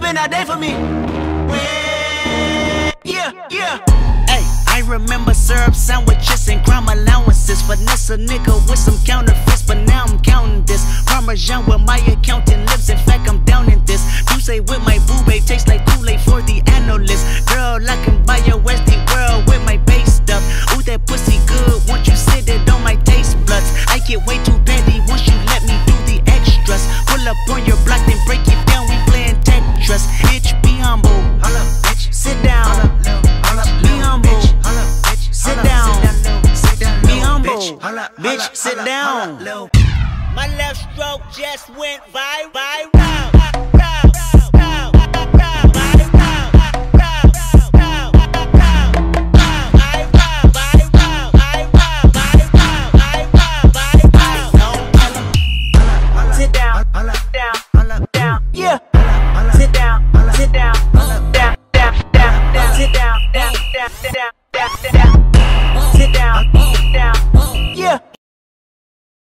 been all day for me. Yeah, yeah. Hey, I remember syrup sandwiches and crime allowances. Finesse a nigga with some counterfeits, but now I'm counting this. Parmesan with my accountant lips, in fact I'm down in this. You say with my boo babe, tastes like Kool-Aid for the analyst. Girl, I can buy your Westie world with my base stuff. Ooh, that pussy good, once you sit it on my taste buds. I get way too petty once you let me do the extras. Pull up on your block, then break it down, we playing Tetris. Bitch, be humble, hold up, bitch, sit down. Be humble, sit down. Be humble, bitch, sit down. My left stroke just went viral. Sit down, down, yeah. Sit down, down, sit down, down.